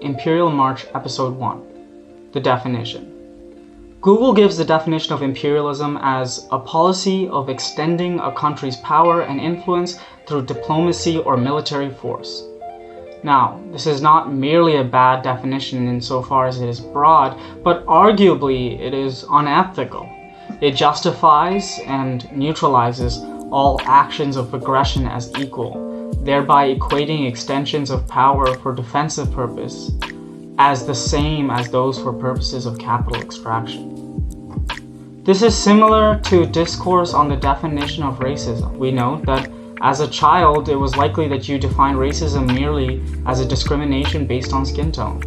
Imperial March Episode 1. The definition. Google gives the definition of imperialism as a policy of extending a country's power and influence through diplomacy or military force. Now, this is not merely a bad definition insofar as it is broad, but arguably it is unethical. It justifies and neutralizes all actions of aggression as equal, thereby equating extensions of power for defensive purpose as the same as those for purposes of capital extraction. This is similar to discourse on the definition of racism. We note that as a child, it was likely that you defined racism merely as a discrimination based on skin tone.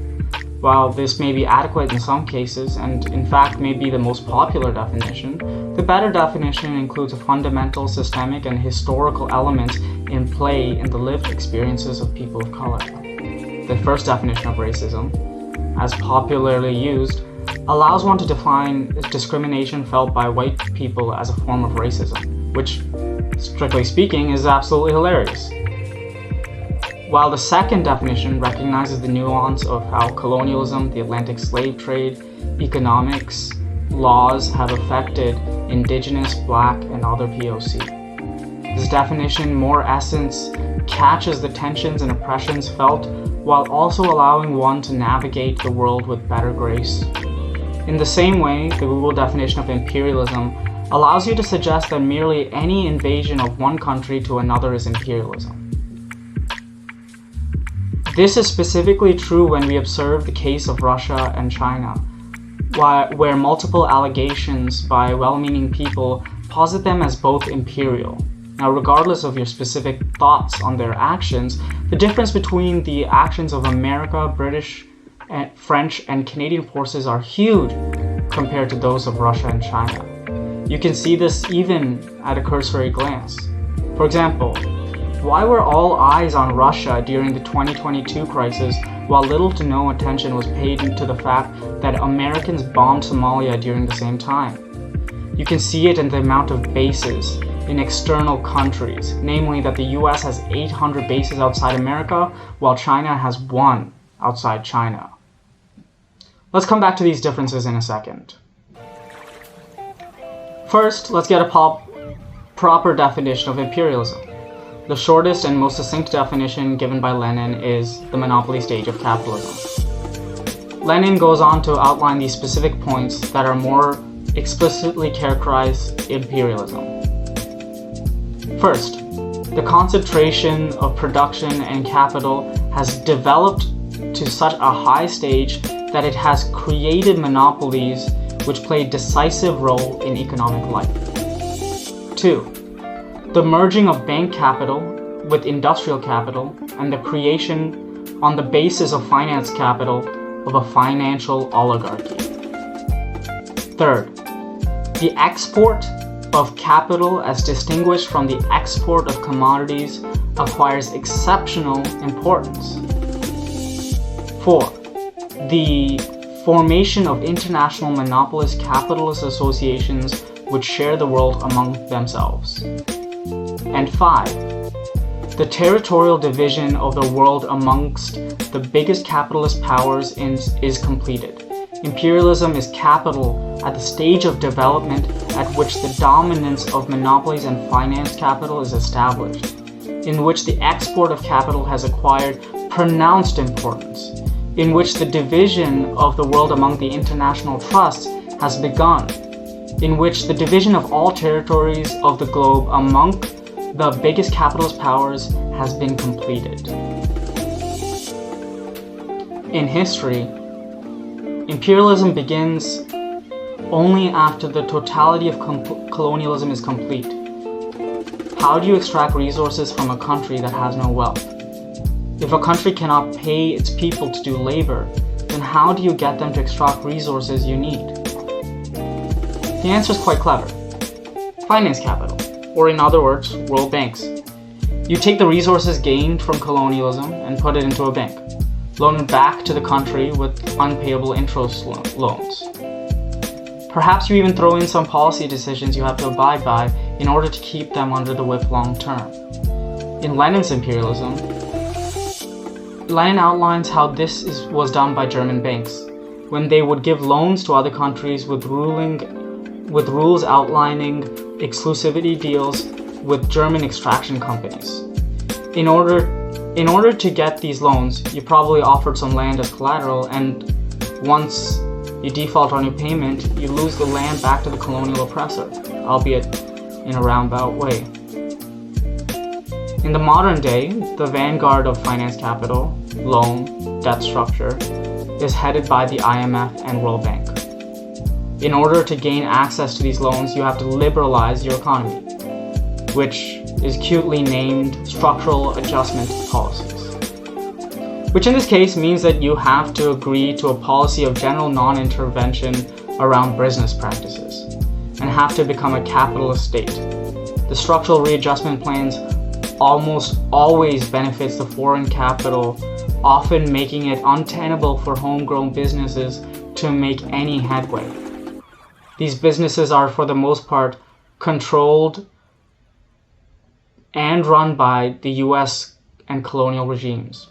While this may be adequate in some cases, and in fact may be the most popular definition, the better definition includes a fundamental, systemic, and historical element in play in the lived experiences of people of color. The first definition of racism, as popularly used, allows one to define discrimination felt by white people as a form of racism, which, strictly speaking, is absolutely hilarious. While the second definition recognizes the nuance of how colonialism, the Atlantic slave trade, economics, laws have affected indigenous, black, and other POC. This definition, more essence, catches the tensions and oppressions felt while also allowing one to navigate the world with better grace. In the same way, the Google definition of imperialism allows you to suggest that merely any invasion of one country to another is imperialism. This is specifically true when we observe the case of Russia and China, where multiple allegations by well-meaning people posit them as both imperial. Now, regardless of your specific thoughts on their actions, the difference between the actions of America, British, French, and Canadian forces are huge compared to those of Russia and China. You can see this even at a cursory glance. For example, why were all eyes on Russia during the 2022 crisis while little to no attention was paid to the fact that Americans bombed Somalia during the same time? You can see it in the amount of bases in external countries, namely that the US has 800 bases outside America, while China has 1 outside China. Let's come back to these differences in a second. First, let's get a proper definition of imperialism. The shortest and most succinct definition given by Lenin is the monopoly stage of capitalism. Lenin goes on to outline these specific points that are more explicitly characterize imperialism. First, the concentration of production and capital has developed to such a high stage that it has created monopolies which play a decisive role in economic life. 2. The merging of bank capital with industrial capital and the creation on the basis of finance capital of a financial oligarchy. 3rd, the export of capital as distinguished from the export of commodities acquires exceptional importance. 4. The formation of international monopolist capitalist associations which share the world among themselves. And 5. The territorial division of the world amongst the biggest capitalist powers is completed. Imperialism is capital at the stage of development at which the dominance of monopolies and finance capital is established, in which the export of capital has acquired pronounced importance, in which the division of the world among the international trusts has begun, in which the division of all territories of the globe among the biggest capitalist powers has been completed. In history, imperialism begins only after the totality of colonialism is complete. How do you extract resources from a country that has no wealth? If a country cannot pay its people to do labor, then how do you get them to extract resources you need? The answer is quite clever. Finance capital, or in other words, world banks. You take the resources gained from colonialism and put it into a bank, loan it back to the country with unpayable interest loans. Perhaps you even throw in some policy decisions you have to abide by in order to keep them under the whip long term. In Lenin's imperialism, Lenin outlines how this was done by German banks, when they would give loans to other countries with rules outlining exclusivity deals with German extraction companies. In order to get these loans, you probably offered some land as collateral, and once you default on your payment, you lose the land back to the colonial oppressor, albeit in a roundabout way. In the modern day, the vanguard of finance capital, loan, debt structure, is headed by the IMF and World Bank. In order to gain access to these loans, you have to liberalize your economy, which is cutely named structural adjustment policies. Which in this case means that you have to agree to a policy of general non-intervention around business practices, and have to become a capitalist state. The structural readjustment plans almost always benefits the foreign capital, often making it untenable for homegrown businesses to make any headway. These businesses are for the most part controlled and run by the US and colonial regimes.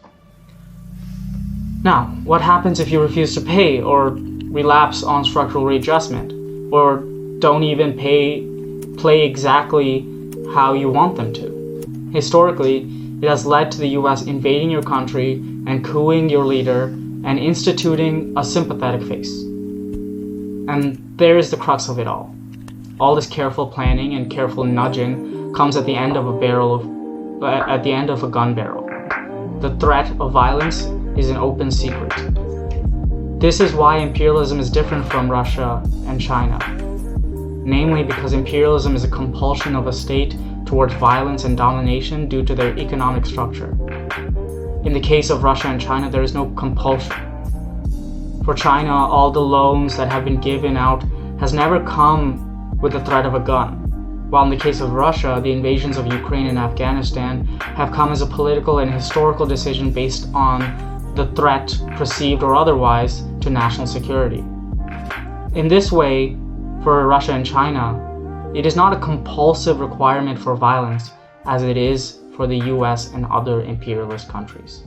Now, what happens if you refuse to pay or relapse on structural readjustment, or don't even play exactly how you want them to? Historically, it has led to the US invading your country and cooing your leader and instituting a sympathetic face. And there is the crux of it all. All this careful planning and careful nudging comes at the end of a gun barrel. The threat of violence is an open secret. This is why imperialism is different from Russia and China. Namely because imperialism is a compulsion of a state towards violence and domination due to their economic structure. In the case of Russia and China, there is no compulsion. For China, all the loans that have been given out has never come with the threat of a gun. While in the case of Russia, the invasions of Ukraine and Afghanistan have come as a political and historical decision based on the threat, perceived or otherwise, to national security. In this way, for Russia and China, it is not a compulsive requirement for violence as it is for the US and other imperialist countries.